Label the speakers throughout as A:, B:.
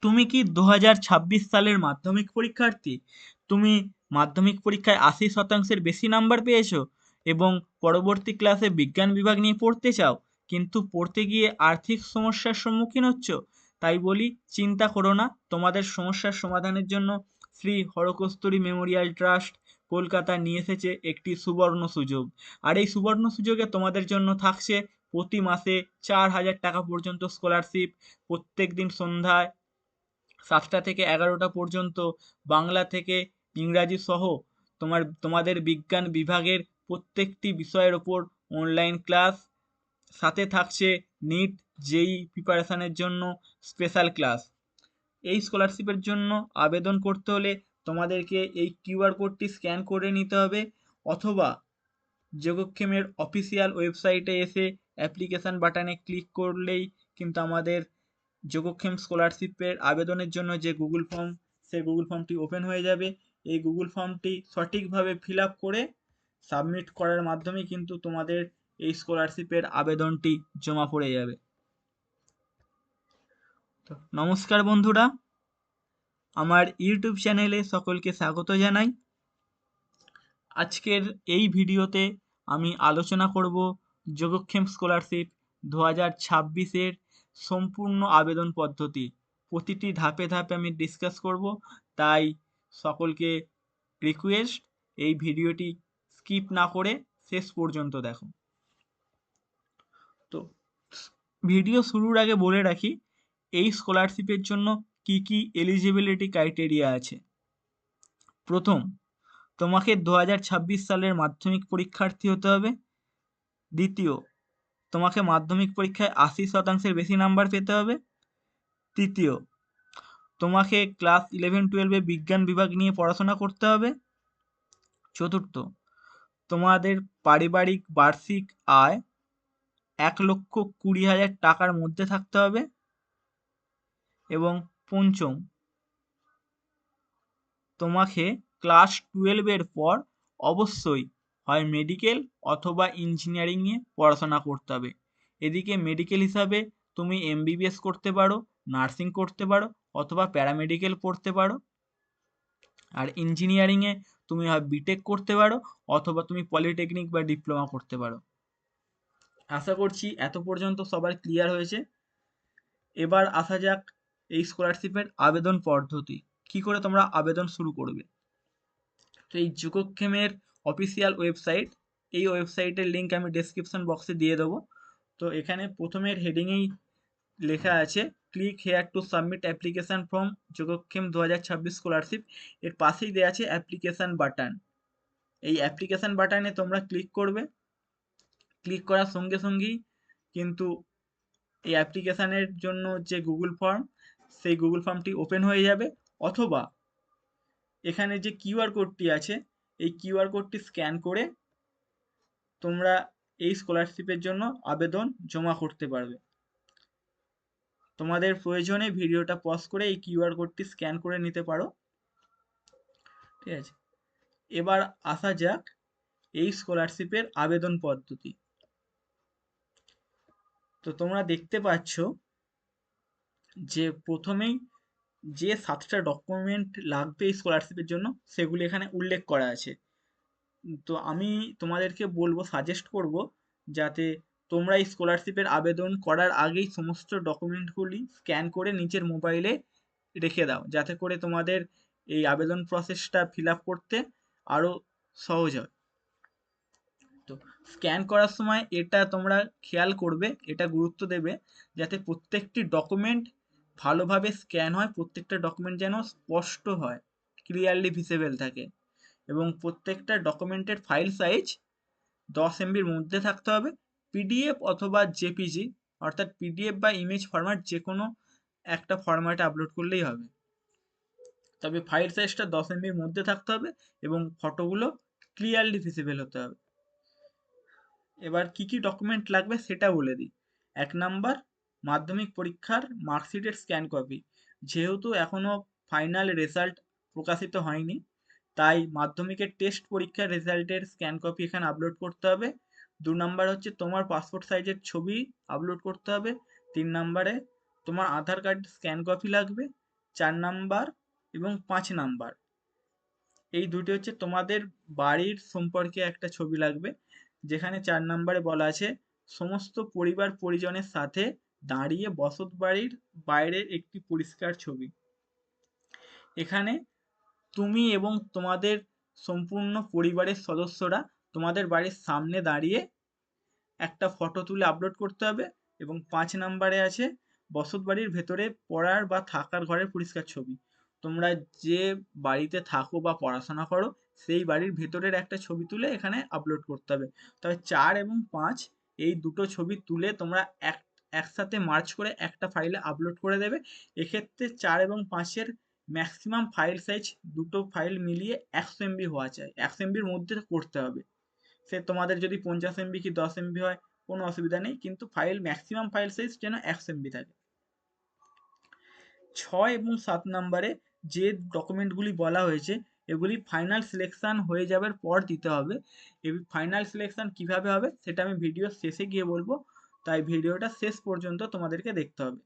A: তুমি কি 2026 সালের মাধ্যমিক পরীক্ষার্থী? তুমি মাধ্যমিক পরীক্ষায় 80% বেশি নাম্বার পেয়েছো এবং পরবর্তী ক্লাসে বিজ্ঞান বিভাগ নিয়ে পড়তে চাও, কিন্তু পড়তে গিয়ে আর্থিক সমস্যার সম্মুখীন হচ্ছ? তাই বলি, চিন্তা করো না। তোমাদের সমস্যার সমাধানের জন্য শ্রী হরকস্তুরী মেমোরিয়াল ট্রাস্ট কলকাতা নিয়ে এসেছে একটি সুবর্ণ সুযোগ। আর এই সুবর্ণ সুযোগে তোমাদের জন্য থাকছে প্রতি মাসে 4,000 টাকা পর্যন্ত স্কলারশিপ। প্রত্যেক দিন সন্ধ্যায় 7টা থেকে 11টা পর্যন্ত বাংলা থেকে ইংরাজি সহ তোমাদের বিজ্ঞান বিভাগের প্রত্যেকটি বিষয়ের ওপর অনলাইন ক্লাস, সাথে থাকছে নিট জেই প্রিপারেশনের জন্য স্পেশাল ক্লাস। এই স্কলারশিপের জন্য আবেদন করতে হলে তোমাদেরকে এই কিউআর কোডটি স্ক্যান করে নিতে হবে, অথবা যোগক্ষেমের অফিসিয়াল ওয়েবসাইটে এসে অ্যাপ্লিকেশন বাটনে ক্লিক করলেই কিন্তু আমাদের যোগক্ষেম স্কলারশিপের আবেদনের জন্য যে গুগল ফর্ম, সেই গুগল ফর্মটি ওপেন হয়ে যাবে। এই গুগল ফর্মটি সঠিকভাবে ফিল আপ করে সাবমিট করার মাধ্যমে কিন্তু তোমাদের এই স্কলারশিপের আবেদনটি জমা পড়ে যাবে। তো নমস্কার বন্ধুরা, আমার ইউটিউব চ্যানেলে সকলকে স্বাগত জানাই। আজকের এই ভিডিওতে আমি আলোচনা করব যোগক্ষেম স্কলারশিপ 2026-এর সম্পূর্ণ আবেদন পদ্ধতি। প্রতিটি ধাপে ধাপে আমি ডিসকাস করব, তাই সকলকে রিকোয়েস্ট, এই ভিডিওটি স্কিপ না করে শেষ পর্যন্ত দেখো। তো ভিডিও শুরুর আগে বলে রাখি, এই স্কলারশিপের জন্য কি কি এলিজিবিলিটি ক্রাইটেরিয়া আছে। প্রথম, তোমাকে 2026 সালের মাধ্যমিক পরীক্ষার্থী হতে হবে। দ্বিতীয়, তোমাকে মাধ্যমিক পরীক্ষায় 80%-এর বেশি নাম্বার পেতে হবে। তৃতীয়, তোমাকে ক্লাস 11-12-এ বিজ্ঞান বিভাগ নিয়ে পড়াশোনা করতে হবে। চতুর্থ, তোমাদের পারিবারিক বার্ষিক আয় 1,20,000 টাকার মধ্যে থাকতে হবে। এবং পঞ্চম, তোমাকে ক্লাস 12-এর পর অবশ্যই হয় মেডিকেল অথবা ইঞ্জিনিয়ারিং নিয়ে পড়াশোনা করতে হবে। এদিকে মেডিকেল হিসাবে তুমি এমবিবিএস করতে পারো, নার্সিং করতে পারো, অথবা প্যারামেডিকেল পড়তে পারো। আর ইঞ্জিনিয়ারিংয়ে তুমি হয় বিটেক করতে পারো, অথবা তুমি পলিটেকনিক বা ডিপ্লোমা করতে পারো। আশা করছি এত পর্যন্ত সবার ক্লিয়ার হয়েছে। এবার আসা যাক এই স্কলারশিপের আবেদন পদ্ধতি, কি করে তোমরা আবেদন শুরু করবে। তো এই যোগক্ষেমের অফিসিয়াল ওয়েবসাইট, এই ওয়েবসাইটের লিঙ্ক আমি ডেসক্রিপশন বক্সে দিয়ে দেবো। তো এখানে প্রথমের হেডিংয়েই লেখা আছে click here to submit application from Yogakshema 2026 scholarship. এর পাশেই দেওয়া আছে অ্যাপ্লিকেশন বাটন। এই অ্যাপ্লিকেশন বাটনে তোমরা ক্লিক করবে। ক্লিক করার সঙ্গে সঙ্গেই কিন্তু এই অ্যাপ্লিকেশানের জন্য যে গুগল ফর্ম, সেই গুগল ফর্মটি ওপেন হয়ে যাবে। অথবা এখানে যে কিউআর কোডটি আছে, এই কিউআর কোডটি স্ক্যান করে তোমরা এই স্কলারশিপের জন্য আবেদন জমা করতে পারবে। তোমাদের প্রয়োজনে ভিডিওটা পজ করে এই কিউআর কোডটি স্ক্যান করে নিতে পারো। ঠিক আছে, এবার আসা যাক এই স্কলারশিপের আবেদন পদ্ধতি। তো তোমরা দেখতে পাচ্ছ যে প্রথমেই যে 7টা ডকুমেন্ট লাগবে এই স্কলারশিপের জন্য, সেগুলি এখানে উল্লেখ করা আছে। তো আমি তোমাদেরকে বলবো, সাজেস্ট করব, যাতে তোমরা এই স্কলারশিপের আবেদন করার আগেই সমস্ত ডকুমেন্টগুলি স্ক্যান করে নিচের মোবাইলে রেখে দাও, যাতে করে তোমাদের এই আবেদন প্রসেসটা ফিল আপ করতে আরও সহজ হয়। তো স্ক্যান করার সময় এটা তোমরা খেয়াল করবে, এটা গুরুত্ব দেবে, যাতে প্রত্যেকটি ডকুমেন্ট ভালোভাবে স্ক্যান হয়, প্রত্যেকটা ডকুমেন্ট যেন স্পষ্ট হয়, ক্লিয়ারলি ভিজিবল থাকে। এবং প্রত্যেকটা ডকুমেন্টের ফাইল সাইজ 10 MBর মধ্যে থাকতে হবে। পিডিএফ অথবা জেপিজি, অর্থাৎ পিডিএফ বা ইমেজ ফরম্যাট, যে কোনো একটা ফরম্যাটে আপলোড করলেই হবে। তবে ফাইল সাইজটা 10 MBর মধ্যে থাকতে হবে এবং ফটোগুলো ক্লিয়ারলি ভিজিবল হতে হবে। এবার কি কি ডকুমেন্ট লাগবে সেটা বলে দিই। 1 নাম্বার, মাধ্যমিক পরীক্ষার মার্কশিটের স্ক্যান কপি। যেহেতু এখনো ফাইনাল রেজাল্ট প্রকাশিত হয়নি, তাই মাধ্যমিকের টেস্ট পরীক্ষার রেজাল্টের স্ক্যান কপি এখানে আপলোড করতে হবে। 2 নাম্বার হচ্ছে তোমার পাসপোর্ট সাইজের ছবি আপলোড করতে হবে। 3 নাম্বারে তোমার আধার কার্ড স্ক্যান কপি লাগবে। 4 নাম্বার এবং 5 নাম্বার, এই দুটি হচ্ছে তোমাদের বাড়ির সম্পর্কে একটা ছবি লাগবে, যেখানে 4 নাম্বারে বলা আছে সমস্ত পরিবার পরিজনের সাথে দাঁড়িয়ে বসত বাড়ির বাইরের একটি পরিষ্কার ছবি। এখানে তুমি এবং তোমাদের সম্পূর্ণ পরিবারের সদস্যরা তোমাদের বাড়ির সামনে দাঁড়িয়ে একটা ফটো তুলে আপলোড করতে হবে। এবং 5 নাম্বারে আছে বসত বাড়ির ভেতরে পড়ার বা থাকার ঘরের পরিষ্কার ছবি। তোমরা যে বাড়িতে থাকো বা পড়াশোনা করো সেই বাড়ির ভেতরের একটা ছবি তুলে এখানে আপলোড করতে হবে। তবে 4 এবং 5 এই দুটো ছবি তুলে তোমরা একসাথে মার্জ করে একটা ফাইলে আপলোড করে দেবে। এক্ষেত্রে 4 এবং 5-এর ম্যাক্সিমাম ফাইল সাইজ দুটো ফাইল মিলিয়ে 100 MB হওয়া চাই, 100 MBর মধ্যে করতে হবে। সে তোমাদের যদি 50 MB কি 10 MB হয় কোনো অসুবিধা নেই, কিন্তু ফাইল ম্যাক্সিমাম ফাইল সাইজ যেন 100 MB থাকে। 6 এবং 7 নাম্বারে যে ডকুমেন্টগুলি বলা হয়েছে এগুলি ফাইনাল সিলেকশন হয়ে যাবার পর দিতে হবে। এই ফাইনাল সিলেকশন কিভাবে হবে সেটা আমি ভিডিওর শেষে গিয়ে বলবো, তাই ভিডিওটা শেষ পর্যন্ত তোমাদেরকে দেখতে হবে।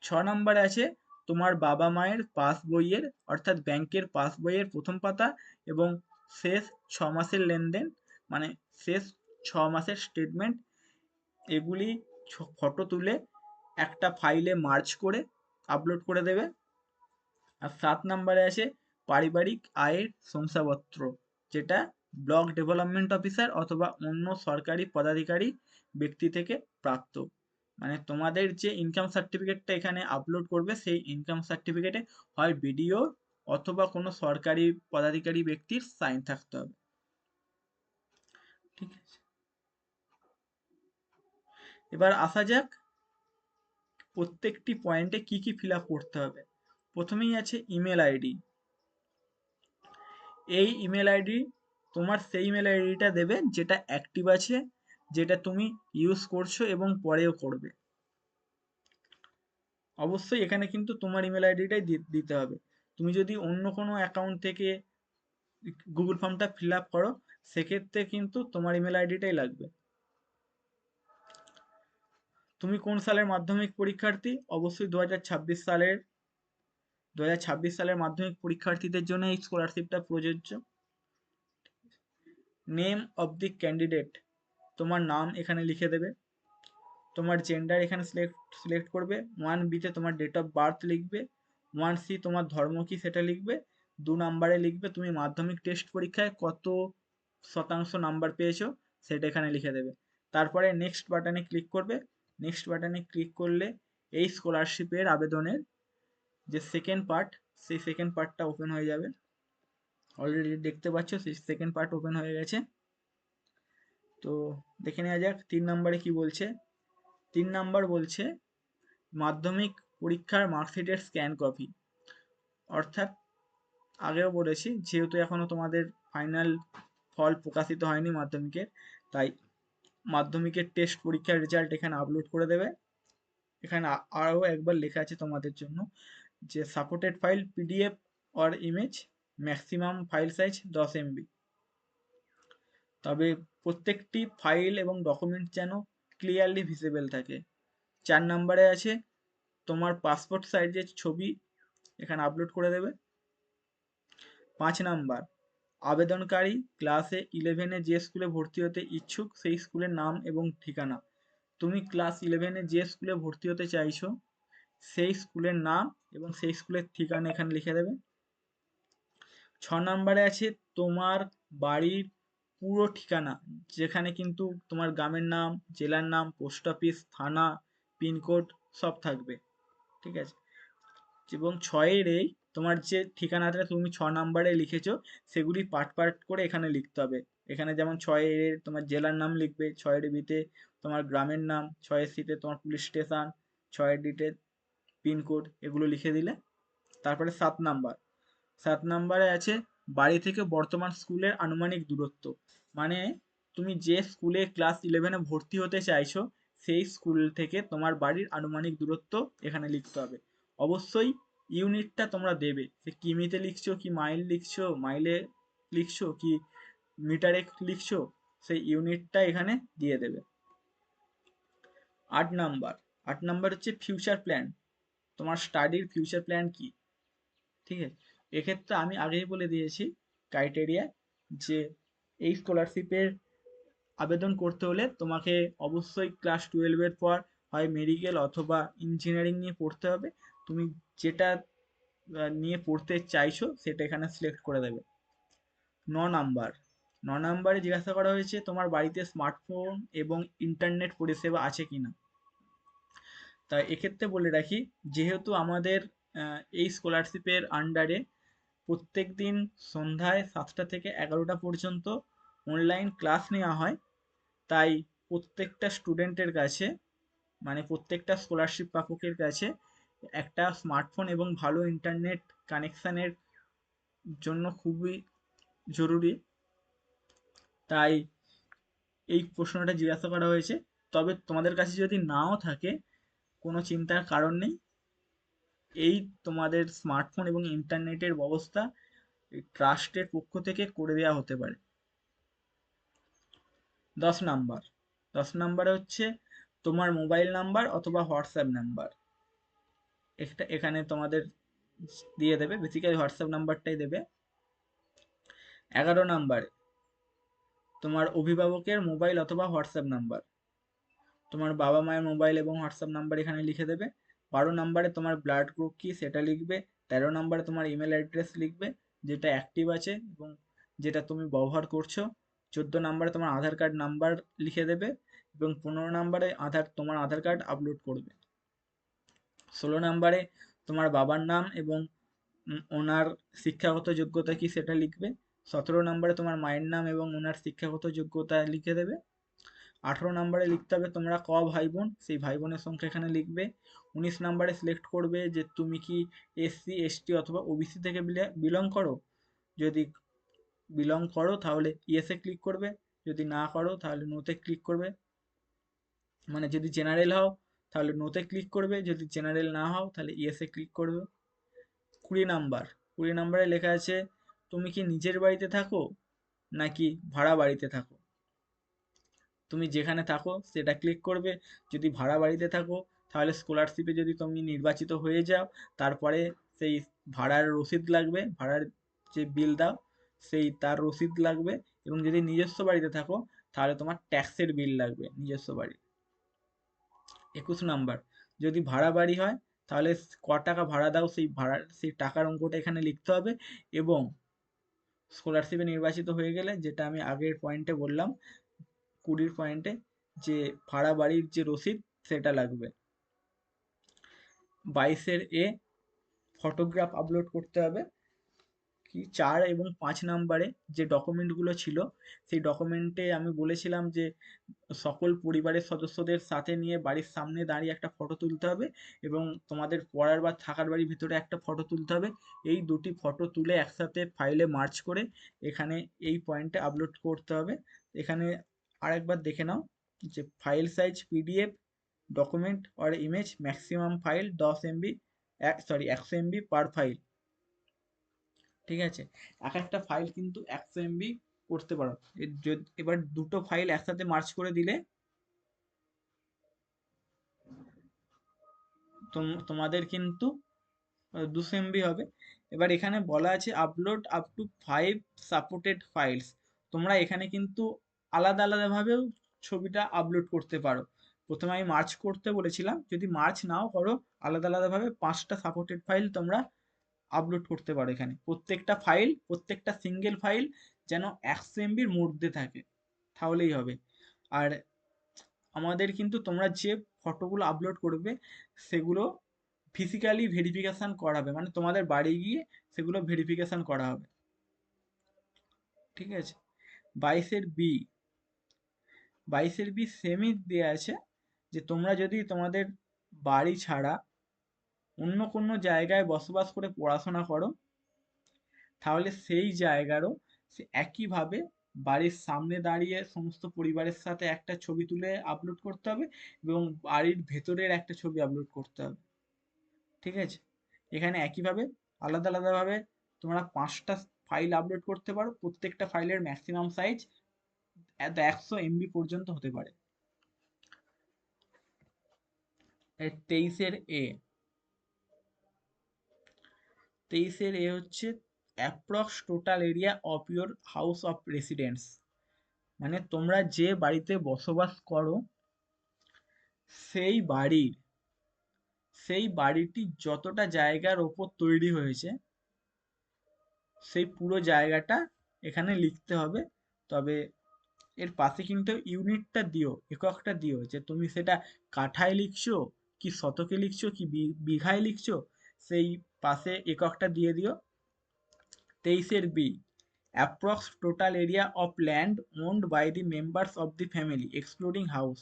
A: 6 নাম্বারে আছে তোমার বাবা মায়ের পাস বইয়ের অর্থাৎ ব্যাংকের পাস বইয়ের প্রথম পাতা এবং শেষ 6 মাসের লেনদেন, মানে শেষ 6 মাসের স্টেটমেন্ট, এগুলি ফটো তুলে একটা ফাইলে মার্জ করে আপলোড করে দেবে। আর 7 নাম্বারে আছে পারিবারিক আয়ের শংসাপত্র, যেটা ব্লক ডেভেলপমেন্ট অফিসার অথবা অন্য সরকারি পদাধিকারী ব্যক্তি থেকে প্রাপ্ত। মানে তোমাদের যে ইনকাম সার্টিফিকেটটা এখানে আপলোড করবে সেই ইনকাম সার্টিফিকেটে হয় বিডিও অথবা কোনো সরকারি পদাধিকারী ব্যক্তির সাইন থাকতে হবে। ঠিক আছে, এবার আসা যাক প্রত্যেকটি পয়েন্টে কি কি ফিল আপ করতে হবে। প্রথমেই আছে ইমেল আইডি। এই ইমেল আইডি তোমার সেই ইমেল আইডিটা দেবে যেটা অ্যাক্টিভ আছে, যেটা তুমি ইউজ করছো এবং পরেও করবে। অবশ্যই এখানে কিন্তু তোমার ইমেল আইডিটাই দিতে হবে। তুমি যদি অন্য কোনো অ্যাকাউন্ট থেকে গুগল ফর্মটা ফিল আপ করো সেক্ষেত্রে কিন্তু তোমার ইমেল আইডিটাই লাগবে। তুমি কোন সালের মাধ্যমিক পরীক্ষার্থী? অবশ্যই 2026 সালের মাধ্যমিক পরীক্ষার্থীদের জন্য এই স্কলারশিপটা প্রযোজ্য। নেম অফ দি ক্যান্ডিডেট, তোমার নাম এখানে লিখে দেবে। তোমার জেন্ডার এখানে সিলেক্ট করবে। 1B-তে তোমার ডেট অফ বার্থ লিখবে। 1C তোমার ধর্ম কি সেটা লিখবে। 2 নাম্বারে লিখবে তুমি মাধ্যমিক টেস্ট পরীক্ষায় কত শতাংশ নাম্বার পেয়েছো সেটা এখানে লিখে দেবে। তারপরে নেক্সট বাটনে ক্লিক করবে। নেক্সট বাটনে ক্লিক করলে এই স্কলারশিপের আবেদনের যে সেকেন্ড পার্ট সেই সেকেন্ড পার্টটা ওপেন হয়ে যাবে। অলরেডি দেখতে পাচ্ছ সেই সেকেন্ড পার্ট ওপেন হয়ে গেছে। তো দেখে নেওয়া যাক 3 নাম্বারে কি বলছে। 3 নাম্বার বলছে মাধ্যমিক পরীক্ষার মার্কশিটের স্ক্যান কপি। অর্থাৎ আগেও বলেছি যেহেতু এখনো তোমাদের ফাইনাল ফল প্রকাশিত হয়নি মাধ্যমিকের, তাই মাধ্যমিকের টেস্ট পরীক্ষার রেজাল্ট এখানে আপলোড করে দেবে। এখানে আরও একবার লেখা আছে তোমাদের জন্য যে supported file PDF or image, maximum file size 10 MB। তবে প্রত্যেকটি ফাইল এবং ডকুমেন্ট যেন ক্লিয়ারলি ভিজিবল থাকে। 4 নাম্বারে আছে তোমার পাসপোর্ট সাইজের ছবি এখানে আপলোড করে দেবে। 5 নাম্বার আবেদনকারী ক্লাসে 11-এ যে স্কুলে ভর্তি হতে ইচ্ছুক সেই স্কুলের নাম এবং ঠিকানা। তুমি ক্লাস 11-এ যে স্কুলে ভর্তি হতে চাইছো সেই স্কুলের নাম এবং সেই স্কুলের ঠিকানা এখানে লিখে দেবে। 6 নাম্বারে আছে তোমার বাড়ির পুরো ঠিকানা, যেখানে কিন্তু তোমার গ্রামের নাম, জেলার নাম, পোস্ট অফিস, থানা, পিনকোড সব থাকবে। ঠিক আছে, এবং 6-এর এই তোমার যে ঠিকানাটা তুমি 6 নাম্বারে লিখেছো সেগুলি পার্ট পার্ট করে এখানে লিখতে হবে। এখানে যেমন 6-এর তোমার জেলার নাম লিখবে, 6-এর বিতে তোমার গ্রামের নাম, 6-এর সিতে তোমার পুলিশ স্টেশন, 6-এর ডিতে পিনকোড, এগুলো লিখে দিলে। তারপরে 7 নাম্বারে আছে বাড়ি থেকে বর্তমান স্কুলের আনুমানিক দূরত্ব। মানে তুমি যে স্কুলে ক্লাস 11-এ ভর্তি হতে চাইছো সেই স্কুল থেকে তোমার বাড়ির আনুমানিক দূরত্ব এখানে লিখতে হবে। অবশ্যই ইউনিটটা তোমরা দেবে, সে কিমিতে লিখছো কি মাইল লিখছো, মাইলে লিখছো কি মিটারে লিখছো, সেই ইউনিটটা এখানে দিয়ে দেবে। 8 নাম্বার হচ্ছে ফিউচার প্ল্যান। তোমার স্টাডির ফিউচার প্ল্যান কি। ঠিক আছে, এক্ষেত্রে আমি আগেই বলে দিয়েছি ক্রাইটেরিয়া, যে এই স্কলারশিপের আবেদন করতে হলে তোমাকে অবশ্যই ক্লাস 12-এর পর হয় মেডিকেল অথবা ইঞ্জিনিয়ারিং নিয়ে পড়তে হবে। তুমি যেটা নিয়ে পড়তে চাইছো সেটা এখানে সিলেক্ট করে দেবে। 9 নাম্বার, 9 নাম্বারে জিজ্ঞাসা করা হয়েছে তোমার বাড়িতে স্মার্টফোন এবং ইন্টারনেট পরিষেবা আছে কিনা। তাই এক্ষেত্রে বলে রাখি, যেহেতু আমাদের এই স্কলারশিপের আন্ডারে প্রত্যেক দিন সন্ধ্যায় 7টা থেকে 11টা পর্যন্ত অনলাইন ক্লাস নেওয়া হয়, তাই প্রত্যেকটা স্টুডেন্টের কাছে, মানে প্রত্যেকটা স্কলারশিপ প্রাপকের কাছে একটা স্মার্টফোন এবং ভালো ইন্টারনেট কানেকশানের জন্য খুবই জরুরি। তাই এই প্রশ্নটা জিজ্ঞাসা করা হয়েছে। তবে তোমাদের কাছে যদি নাও থাকে, কোনো চিন্তার কারণ নেই, এই তোমাদের স্মার্টফোন এবং ইন্টারনেটের ব্যবস্থা ট্রাস্টের পক্ষ থেকে করে দেওয়া হতে পারে। 10 নাম্বার, 10 নাম্বারে হচ্ছে তোমার মোবাইল নাম্বার অথবা হোয়াটসঅ্যাপ নাম্বার, এখানে তোমাদের দিয়ে দেবে, বেসিক্যালি হোয়াটসঅ্যাপ নাম্বারটাই দেবে। 11 নাম্বারে তোমার অভিভাবকের মোবাইল অথবা হোয়াটসঅ্যাপ নাম্বার, তোমার বাবা মায়ের মোবাইল এবং হোয়াটসঅ্যাপ নাম্বার এখানে লিখে দেবে। 12 নাম্বারে তোমার ব্লাড গ্রুপ কি সেটা লিখবে। 13 নাম্বারে তোমার ইমেল অ্যাড্রেস লিখবে যেটা অ্যাক্টিভ আছে এবং যেটা তুমি ব্যবহার করছো। 14 নাম্বারে তোমার আধার কার্ড নাম্বার লিখে দেবে এবং 15 নাম্বারে তোমার আধার কার্ড আপলোড করবে। 16 নাম্বারে তোমার বাবার নাম এবং ওনার শিক্ষাগত যোগ্যতা কি সেটা লিখবে। 17 নাম্বারে তোমার মায়ের নাম এবং ওনার শিক্ষাগত যোগ্যতা লিখে দেবে। 18 নাম্বারে লিখতে হবে তোমরা ভাই বোন, সেই ভাই বোনের সংখ্যা এখানে লিখবে। 19 নাম্বারে সিলেক্ট করবে যে তুমি কি SC ST অথবা OBC থেকে বিলং করো। যদি বিলং করো তাহলে ইয়েসে ক্লিক করবে, যদি না করো তাহলে নোতে ক্লিক করবে। মানে যদি জেনারেল হও তাহলে নোতে ক্লিক করবে, যদি জেনারেল না হও তাহলে ইয়েসে ক্লিক করবে। 20 নাম্বার, 20 নাম্বারে লেখা আছে তুমি কি নিজের বাড়িতে থাকো নাকি ভাড়া বাড়িতে থাকো। তুমি যেখানে থাকো সেটা ক্লিক করবে। যদি ভাড়া বাড়িতে থাকো তাহলে স্কলারশিপে যদি তুমি নির্বাচিত হয়ে যাও, তারপরে সেই ভাড়ার রসিদ লাগবে, ভাড়ার যে বিল দাও সেই তার রসিদ লাগবে। এবং যদি নিজস্ব বাড়িতে থাকো তাহলে তোমার ট্যাক্সের বিল লাগবে নিজস্ব বাড়ি। 21 নাম্বার, যদি ভাড়া বাড়ি হয় তাহলে টাকা ভাড়া দাও সেই টাকার অঙ্কটা এখানে লিখতে হবে। এবং স্কলারশিপে নির্বাচিত হয়ে গেলে, যেটা আমি আগের পয়েন্টে বললাম 20 পয়েন্টে, যে ভাড়া বাড়ির যে রসিদ সেটা লাগবে। 22-এ ফটোগ্রাফ আপলোড করতে হবে। 4 এবং 5 নাম্বারে যে ডকুমেন্টগুলো ছিল সেই ডকুমেন্টে আমি বলেছিলাম যে সকল পরিবারের সদস্যদের সাথে নিয়ে বাড়ির সামনে দাঁড়িয়ে একটা ফটো তুলতে হবে এবং তোমাদের পড়ার বা থাকার বাড়ির ভিতরে একটা ফটো তুলতে হবে। এই দুটি ফটো তুলে একসাথে ফাইলে মার্জ করে এখানে এই পয়েন্টে আপলোড করতে হবে। এখানে আরেকবার দেখে নাও যে file size PDF document or image maximum file 10 MB, 100 MB per file. ঠিক আছে, এক একটা ফাইল কিন্তু 100 MB করতে পারো। এবার দুটো ফাইল একসাথে মার্জ করে দিলে তোমাদের কিন্তু 200 MB হবে। এবার এখানে বলা আছে upload up to 5 supported files. তোমরা এখানে কিন্তু আলাদা আলাদাভাবেও ছবিটা আপলোড করতে পারো। প্রথমে আমি মার্চ করতে বলেছিলাম, যদি মার্চ নাও করো আলাদা আলাদাভাবে 5টা সাপোর্টেড ফাইল তোমরা আপলোড করতে পারো। এখানে প্রত্যেকটা ফাইল, প্রত্যেকটা সিঙ্গেল ফাইল যেন 100 MBর মধ্যে থাকে, তাহলেই হবে। আর আমাদের কিন্তু তোমরা যে ফটোগুলো আপলোড করবে সেগুলো ফিজিক্যালি ভেরিফিকেশন করা হবে, মানে তোমাদের বাড়ি গিয়ে সেগুলো ভেরিফিকেশন করা হবে। ঠিক আছে, 22-এর বি, 22-এর বি সেমই দেওয়া আছে যে তোমরা যদি তোমাদের বাড়ি ছাড়া অন্য কোনো জায়গায় বসবাস করে পড়াশোনা করো তাহলে সেই জায়গারও একইভাবে বাড়ির সামনে দাঁড়িয়ে সমস্ত পরিবারের সাথে একটা ছবি তুলে আপলোড করতে হবে এবং বাড়ির ভেতরের একটা ছবি আপলোড করতে হবে। ঠিক আছে, এখানে একইভাবে আলাদা আলাদাভাবে তোমরা 5টা ফাইল আপলোড করতে পারো। প্রত্যেকটা ফাইলের ম্যাক্সিমাম সাইজ 100 MB পর্যন্ত হতে পারে। 23-এর এ, 23-এর এ হচ্ছে approx total area of your house of residence, মানে তোমরা যে বাড়িতে বসবাস করো সেই বাড়ির সেই বাড়িটি যতটা জায়গার ওপর তৈরি হয়েছে সেই পুরো জায়গাটা এখানে লিখতে হবে। তবে এর পাশে কিন্তু ইউনিটটা দিও, এককটা দিও, যে তুমি সেটা কাঠায় লিখছো কি শতকে লিখছো কি বিঘায় লিখছো, সেই পাশে এককটা দিয়ে দিও। 23-এর B, approx total area of land owned by the members of the family excluding house,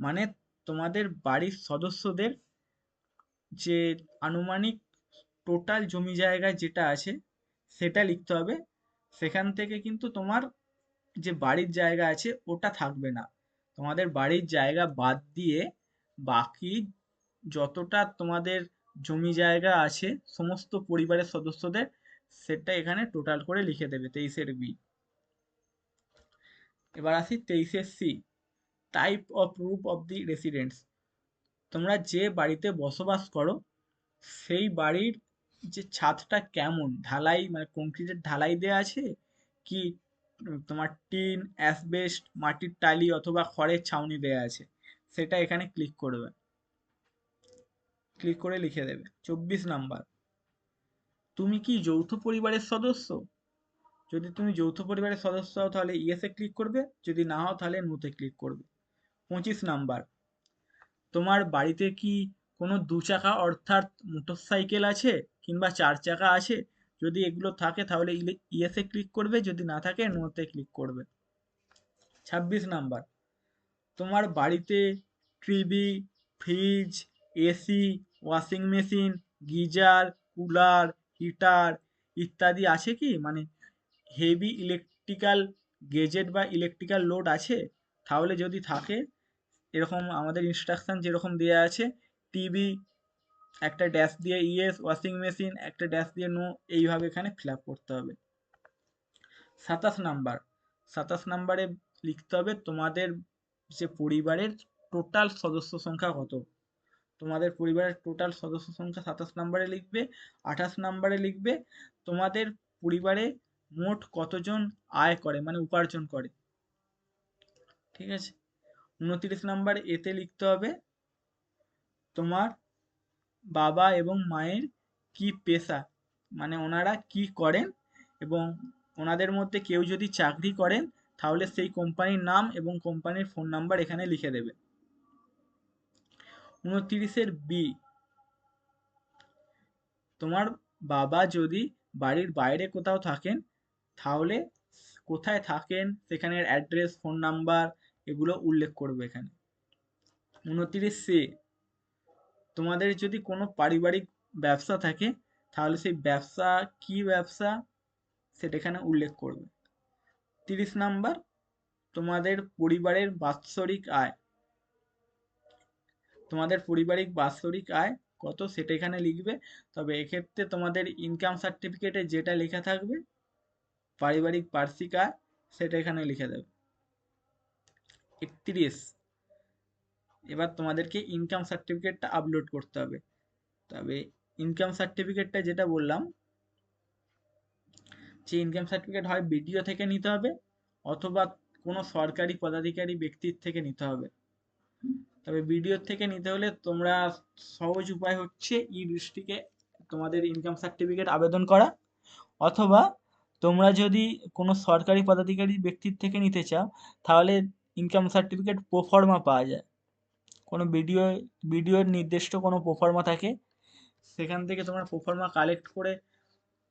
A: মানে তোমাদের বাড়ির সদস্যদের যে আনুমানিক টোটাল জমি জায়গা যেটা আছে সেটা লিখতে হবে। সেখান থেকে কিন্তু তোমার যে বাড়ির জায়গা আছে ওটা থাকবে না, তোমাদের বাড়ির জায়গা বাদ দিয়ে বাকি যতটা তোমাদের জমি জায়গা আছে সমস্ত পরিবারের সদস্যদের সেটা এখানে টোটাল করে লিখে দেবে 23-এর বি। এবার আসি 23-এর C, type of roof of the residents, তোমরা যে বাড়িতে বসবাস করো সেই বাড়ির যে ছাদটা কেমন, ঢালাই মানে কংক্রিটের ঢালাই দেওয়া আছে কি তোমার টিন অ্যাসবেস্ট মাটির টালি অথবা খড়ের ছাউনি দেওয়া আছে, সেটা এখানে ক্লিক করবে, ক্লিক করে লিখে দেবে। 24 নাম্বার, তুমি কি যৌথ পরিবারের সদস্য? যদি তুমি যৌথ পরিবারের সদস্য হও তাহলে ইয়েসে ক্লিক করবে, যদি না হও তাহলে নোতে ক্লিক করবে। 25 নাম্বার, তোমার বাড়িতে কি কোনো দু চাকা অর্থাৎ মোটরসাইকেল আছে কিংবা 4 চাকা আছে? যদি এগুলো থাকে তাহলে ইয়েসে ক্লিক করবে, যদি না থাকে নোতে ক্লিক করবে। 26 নাম্বার, তোমার বাড়িতে TV, fridge, AC, washing machine, geyser, cooler, heater ইত্যাদি আছে কি? মানে হেভি ইলেকট্রিক্যাল গেজেট বা ইলেকট্রিক্যাল লোড আছে? তাহলে যদি থাকে, এরকম আমাদের ইনস্ট্রাকশন যেরকম দেওয়া আছে, টিভি একটা ড্যাশ দিয়ে ইয়েস, ওয়াশিং মেশিন একটা ড্যাশ দিয়ে নো, এইভাবে এখানে ফিল আপ করতে হবে। 27 নাম্বার, 27 নাম্বারে লিখতে হবে তোমাদের যে পরিবারের টোটাল সদস্য সংখ্যা কত, তোমাদের পরিবারের টোটাল সদস্য সংখ্যা 27 নাম্বারে লিখবে। 28 নাম্বারে লিখবে তোমাদের পরিবারে মোট কতজন আয় করে মানে উপার্জন করে, ঠিক আছে। 29 নাম্বার এতে লিখতে হবে তোমার বাবা এবং মায়ের কি পেশা, মানে ওনারা কি করেন, এবং ওনাদের মধ্যে কেউ যদি চাকরি করেন তাহলে সেই কোম্পানির নাম এবং কোম্পানির ফোন নাম্বার এখানে লিখে দেবে। 29-এর বি, তোমার বাবা যদি বাড়ির বাইরে কোথাও থাকেন তাহলে কোথায় থাকেন সেখানের অ্যাড্রেস ফোন নাম্বার এগুলো উল্লেখ করবে এখানে। 29-সে, তোমাদের যদি কোনো পারিবারিক ব্যবসা থাকে তাহলে সেই ব্যবসা কি ব্যবসা সেটা এখানে উল্লেখ করবে। 30 নাম্বার, তোমাদের পরিবারের বাৎসরিক আয়, তোমাদের পারিবারিক বাৎসরিক আয় কত সেটা এখানে লিখবে। তবে এক্ষেত্রে তোমাদের ইনকাম সার্টিফিকেটে যেটা লেখা থাকবে পারিবারিক বার্ষিক আয় সেটা এখানে লিখে দেবে। 31, এবার তোমাদেরকে ইনকাম সার্টিফিকেটটা আপলোড করতে হবে। তবে ইনকাম সার্টিফিকেটটা যেটা বললাম, যে ইনকাম সার্টিফিকেট হয় বিডিও থেকে নিতে হবে অথবা কোনো সরকারি পদাধিকারী ব্যক্তির থেকে নিতে হবে। তবে বিডিও থেকে নিতে হলে তোমরা সহজ উপায় হচ্ছে ই ডিস্ট্রিক্টে তোমাদের ইনকাম সার্টিফিকেট আবেদন করা, অথবা তোমরা যদি কোনো সরকারি পদাধিকারী ব্যক্তির থেকে নিতে চাও তাহলে ইনকাম সার্টিফিকেট প্রোফর্মা পাওয়া যায়, কোনো বিডিওর নির্দিষ্ট কোনো প্রোফর্মা থাকে, সেখান থেকে তোমরা প্রোফর্মা কালেক্ট করে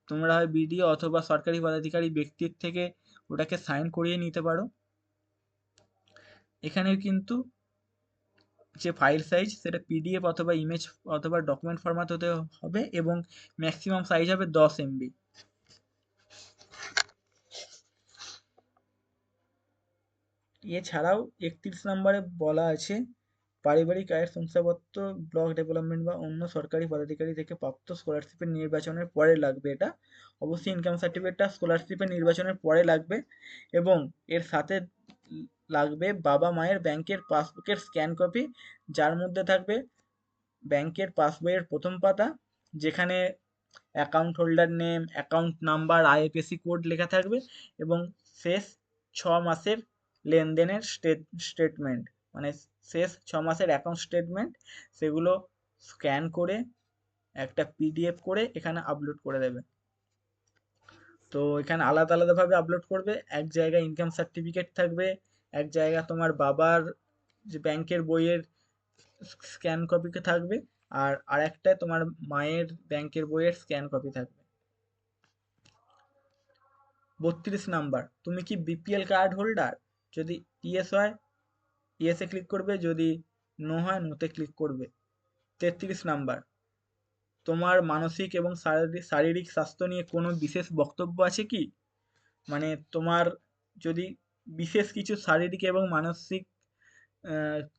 A: তোমরা হয় বিডিও অথবা সরকারি পদাধিকারী ব্যক্তির থেকে ওটাকে সাইন করিয়ে নিতে পারো। এখানে কিন্তু যে ফাইল সাইজ সেটা পিডিএফ অথবা ইমেজ অথবা ডকুমেন্ট ফরম্যাট হতে হবে এবং ম্যাক্সিমাম সাইজ হবে 10 MB। এছাড়াও 31 নাম্বারে বলা আছে পারিবারিক আয়ের শংসাপত্র ব্লক ডেভেলপমেন্ট বা অন্য সরকারি পদাধিকারী থেকে প্রাপ্ত স্কলারশিপের নির্বাচনের পরে লাগবে। এটা অবশ্যই ইনকাম সার্টিফিকেটটা স্কলারশিপের নির্বাচনের পরে লাগবে এবং এর সাথে লাগবে বাবা মায়ের ব্যাংকের পাসবুকের স্ক্যান কপি, যার মধ্যে থাকবে ব্যাংকের পাসবইয়ের প্রথম পাতা যেখানে account holder name, account number, IFSC code লেখা থাকবে এবং শেষ 6 মাসের লেনদেনের স্টেটমেন্ট, মানে শেষ 6 মাসের অ্যাকাউন্ট স্টেটমেন্ট, সেগুলো স্ক্যান করে একটা পিডিএফ করে এখানে আপলোড করে দেবে। তো এখানে আলাদা আলাদাভাবে আপলোড করবে, এক জায়গায় ইনকাম সার্টিফিকেট থাকবে, এক জায়গায় তোমার বাবার যে ব্যাংকের বইয়ের স্ক্যান কপি থাকবে, আর আরেকটায় তোমার মায়ের ব্যাংকের বইয়ের স্ক্যান কপি থাকবে। 32 নাম্বার, তুমি কি বিপিএল কার্ড হোল্ডার? যদি ইয়েস হয় ইয়েসে ক্লিক করবে, যদি নো হয় নোতে ক্লিক করবে। 33 নাম্বার, তোমার মানসিক এবং শারীরিক স্বাস্থ্য নিয়ে কোনো বিশেষ বক্তব্য আছে কি? মানে তোমার যদি বিশেষ কিছু শারীরিক এবং মানসিক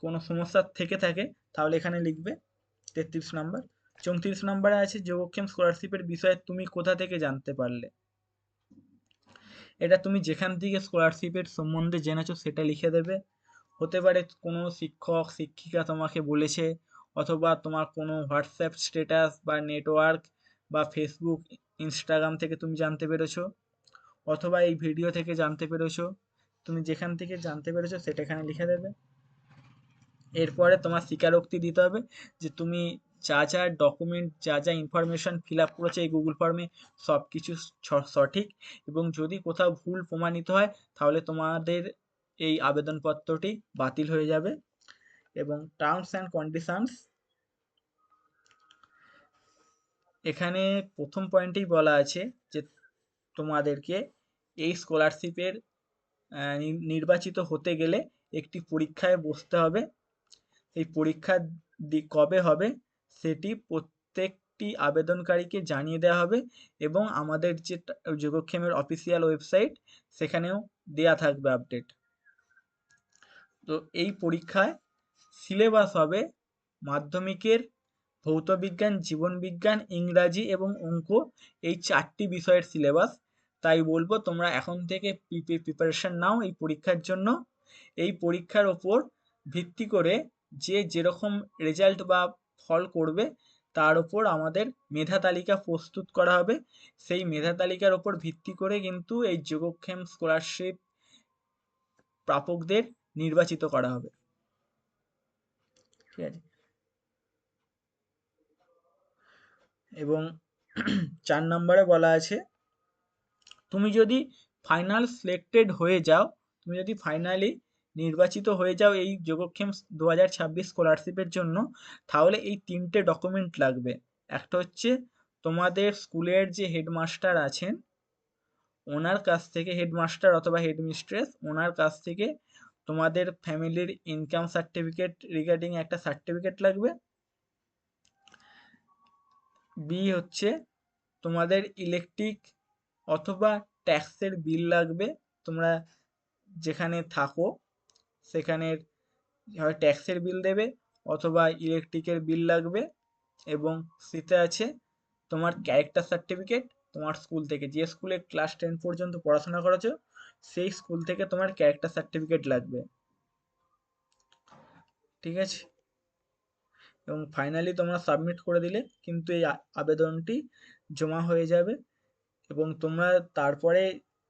A: কোনো সমস্যা থেকে থাকে তাহলে এখানে লিখবে 33 নাম্বার। 34 নাম্বারে আছে যোগক্ষেম স্কলারশিপের বিষয়ে তুমি কোথা থেকে জানতে পারলে? এটা তুমি যেখান থেকে স্কলারশিপের সম্বন্ধে জেনেছো সেটা লিখে দেবে। হতে পারে কোনো শিক্ষক শিক্ষিকা তোমাকে বলেছে, অথবা তোমার কোনো হোয়াটসঅ্যাপ স্ট্যাটাস বা নেটওয়ার্ক বা ফেসবুক ইনস্টাগ্রাম থেকে তুমি জানতে পেরেছো, অথবা এই ভিডিও থেকে জানতে পেরেছো। তুমি যেখান থেকে জানতে পেরেছো সেটা এখানে লিখে দেবে। এরপরে তোমার স্বীকারোক্তি দিতে হবে যে তুমি যা যা ডকুমেন্ট, যা যা ইনফরমেশন ফিল আপ করেছো এই গুগল ফর্মে সব কিছু সঠিক, এবং যদি কোথাও ভুল প্রমাণিত হয় তাহলে তোমাদের এই আবেদনপত্রটি বাতিল হয়ে যাবে। এবং টার্মস অ্যান্ড কন্ডিশনস, এখানে প্রথম পয়েন্টেই বলা আছে যে তোমাদেরকে এই স্কলারশিপের নির্বাচিত হতে গেলে একটি পরীক্ষায় বসতে হবে। এই পরীক্ষা কবে হবে সেটি প্রত্যেকটি আবেদনকারীকে জানিয়ে দেওয়া হবে, এবং আমাদের যে যোগক্ষেমের অফিসিয়াল ওয়েবসাইট সেখানেও দেয়া থাকবে আপডেট। তো এই পরীক্ষায় সিলেবাস হবে মাধ্যমিকের ভৌতবিজ্ঞান, জীবনবিজ্ঞান, ইংরাজি এবং অঙ্ক, এই 4টি বিষয়ের সিলেবাস। তাই বলবো তোমরা এখন থেকে প্রিপারেশন নাও এই পরীক্ষার জন্য। এই পরীক্ষার ওপর ভিত্তি করে যে যেরকম রেজাল্ট বা ফল করবে তার ওপর আমাদের মেধা তালিকা প্রস্তুত করা হবে। সেই মেধা তালিকার ওপর ভিত্তি করে কিন্তু এই যোগক্ষেম স্কলারশিপ প্রাপকদের নির্বাচিত করা হবে। ঠিক আছে। এবং 4 নম্বরে বলা আছে তুমি যদি ফাইনালি নির্বাচিত হয়ে যাও এই যোগক্ষেম 2026 স্কলারশিপের জন্য, তাহলে এই 3টে ডকুমেন্ট লাগবে। একটা হচ্ছে তোমাদের স্কুলের যে হেডমাস্টার আছেন ওনার কাছ থেকে, হেডমাস্টার অথবা হেডমিস্ট্রেস, ওনার কাছ থেকে তোমাদের ফ্যামিলির ইনকাম সার্টিফিকেট রিগার্ডিং একটা সার্টিফিকেট লাগবে। বি হচ্ছে তোমাদের ইলেকট্রিক অথবা ট্যাক্সের বিল লাগবে, তোমরা যেখানে থাকো সেখানের হয় ট্যাক্সের বিল দেবে অথবা ইলেকট্রিকের বিল লাগবে। এবং সিতে আছে তোমার ক্যারেক্টার সার্টিফিকেট, তোমার স্কুল থেকে যে স্কুলে ক্লাস 10 পর্যন্ত পড়াশোনা করেছো সেই স্কুল থেকে তোমার ক্যারেক্টার সার্টিফিকেট লাগবে। ঠিক আছে। এবং ফাইনালি তোমরা সাবমিট করে দিলে কিন্তু এই আবেদনটি জমা হয়ে যাবে, এবং তোমরা তারপরে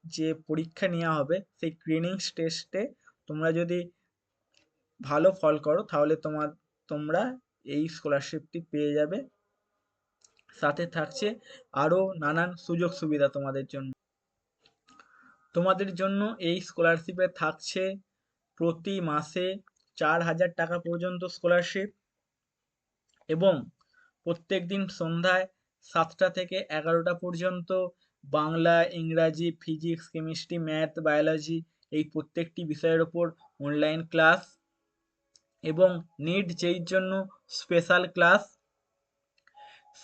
A: যে পরীক্ষা নেওয়া হবে সেই ক্রিনিংস টেস্টে তোমরা যদি ভালো ফল করো তাহলে তোমরা এই স্কলারশিপটি পেয়ে যাবে। সাথে থাকছে আরও নানান সুযোগ সুবিধা তোমাদের জন্য। তোমাদের জন্য এই স্কলারশিপে থাকছে প্রতি মাসে 4,000 টাকা পর্যন্ত স্কলারশিপ, এবং প্রত্যেক দিন সন্ধ্যায় 7টা থেকে 11টা পর্যন্ত বাংলা, ইংরাজি, ফিজিক্স, কেমিস্ট্রি, ম্যাথ, বায়োলজি এই প্রত্যেকটি বিষয়ের ওপর অনলাইন ক্লাস, এবং নিট যেইর জন্য স্পেশাল ক্লাস।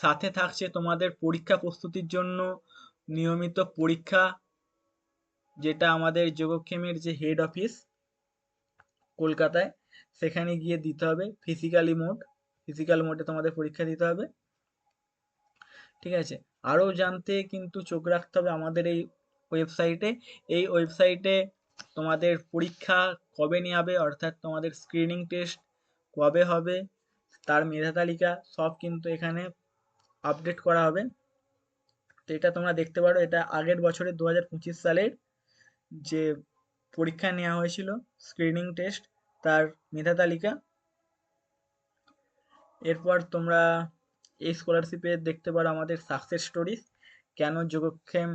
A: সাথে থাকছে তোমাদের পরীক্ষা প্রস্তুতির জন্য নিয়মিত পরীক্ষা, যেটা আমাদের যোগক্ষেমের যে হেড অফিস কলকাতায় সেখানে গিয়ে দিতে হবে। ফিজিক্যাল মোডে তোমাদের পরীক্ষা দিতে হবে। ঠিক আছে। আরও জানতে কিন্তু চোখ রাখতে হবে আমাদের এই ওয়েবসাইটে। এই ওয়েবসাইটে তোমাদের পরীক্ষা কবে নেওয়া, অর্থাৎ তোমাদের স্ক্রিনিং টেস্ট কবে হবে তার মেধা তালিকা সব কিন্তু এখানে আপডেট করা হবে। তো এটা তোমরা দেখতে পারো, এটা আগের বছরের 2025 সালের যে পরীক্ষা নেওয়া হয়েছিল, স্ক্রিনিং টেস্ট, তার মেধা তালিকা। এরপর তোমরা এই স্কলারশিপে দেখতে পারো আমাদের সাকসেস স্টোরিজ, কেন যোগক্ষেম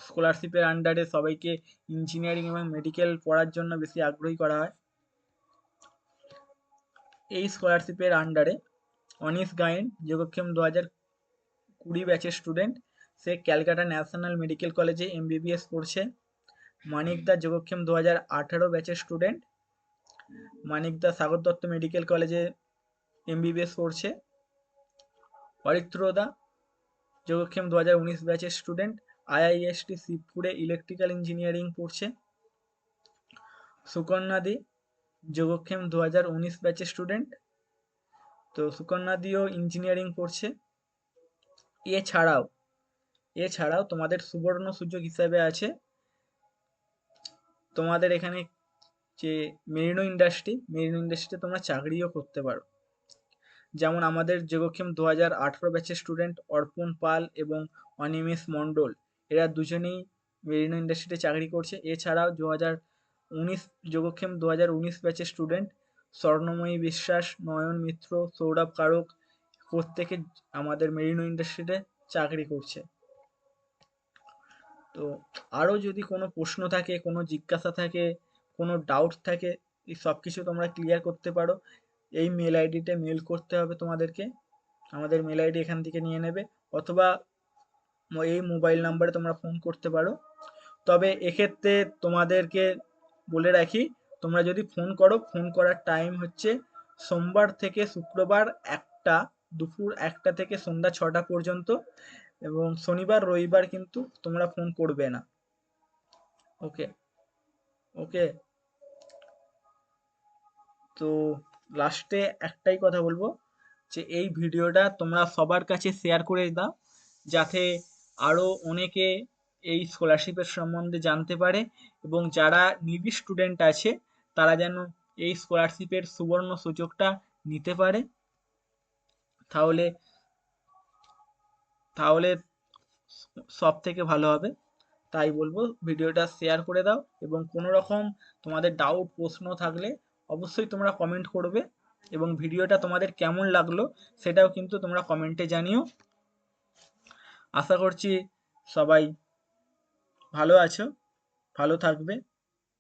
A: স্কলারশিপের আন্ডারে সবাইকে ইঞ্জিনিয়ারিং এবং মেডিকেল পড়ার জন্য বেশি আগ্রহী করা হয়। এই স্কলারশিপের আন্ডারে অনিশ গায়েন যোগক্ষেম 2020 ব্যাচের স্টুডেন্ট, সে ক্যালকাটা ন্যাশনাল মেডিকেল কলেজে এমবিবিএস পড়ছে। মানিক দা যোগক্ষেম 2018 ব্যাচের স্টুডেন্ট, মানিক দা সাগর দত্ত মেডিকেল কলেজে এমবিবিএস পড়ছে। অরিত্র দা যোগক্ষেম 2019 ব্যাচের স্টুডেন্ট, আইআইএসটি শিবপুরে ইলেকট্রিক্যাল ইঞ্জিনিয়ারিং পড়ছে। সুকন্যা দি যোগক্ষেম 2019 ব্যাচের স্টুডেন্ট, তো সুকন্যা দিও ইঞ্জিনিয়ারিং পড়ছে। এছাড়াও তোমাদের সুবর্ণ সুযোগ হিসাবে আছে তোমাদের এখানে যে মেরিনো ইন্ডাস্ট্রিতে তোমরা চাকরিও করতে পারো। যেমন আমাদের যোগক্ষেম 2018 ব্যাচের স্টুডেন্ট অর্পণ পাল এবং অনিমেষ মণ্ডল, এরা দুজনেই মেরিনো ইন্ডাস্ট্রিতে চাকরি করছে। এছাড়াও যোগক্ষেম 2019 ব্যাচের স্টুডেন্ট স্বর্ণময়ী বিশ্বাস, নয়ন মিত্র, সৌরভ কারক, প্রত্যেকে আমাদের মেরিনো ইন্ডাস্ট্রিতে চাকরি করছে। তো আরও যদি কোনো প্রশ্ন থাকে, কোনো জিজ্ঞাসা থাকে, কোনো ডাউট থাকে, এই সব কিছু তোমরা ক্লিয়ার করতে পারো। এই মেল আইডিতে মেল করতে হবে তোমাদেরকে, আমাদের মেল আইডি এখান থেকে নিয়ে নেবে, অথবা এই মোবাইল নাম্বারে তোমরা ফোন করতে পারো। তবে এক্ষেত্রে তোমাদেরকে বলে রাখি, তোমরা যদি ফোন করো, ফোন করার টাইম হচ্ছে সোমবার থেকে শুক্রবার দুপুর 1টা থেকে সন্ধ্যা 6টা পর্যন্ত, এবং শনিবার রবিবার কিন্তু তোমরা ফোন করবে না। ওকে ওকে তো লাস্টে একটাই কথা বলবো, যে এই ভিডিওটা তোমরা সবার কাছে শেয়ার করে দাও, যাতে আরও অনেকে এই স্কলারশিপের সম্বন্ধে জানতে পারে, এবং যারা নিডি স্টুডেন্ট আছে তারা যেন এই স্কলারশিপের সুবর্ণ সুযোগটা নিতে পারে। তাহলে তাহলে সব থেকে ভালো হবে। তাই বলবো ভিডিওটা শেয়ার করে দাও, এবং কোনো রকম তোমাদের ডাউট প্রশ্ন থাকলে অবশ্যই তোমরা কমেন্ট করবে, এবং ভিডিওটা তোমাদের কেমন লাগলো সেটাও কিন্তু তোমরা কমেন্টে জানিও। আশা করছি সবাই ভালো আছো, ভালো থাকবে।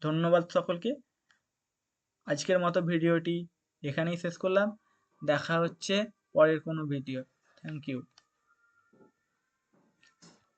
A: ধন্যবাদ সকলকে। আজকের মতো ভিডিওটি এখানেই শেষ করলাম, দেখা হচ্ছে পরের কোনো ভিডিও। Thank you.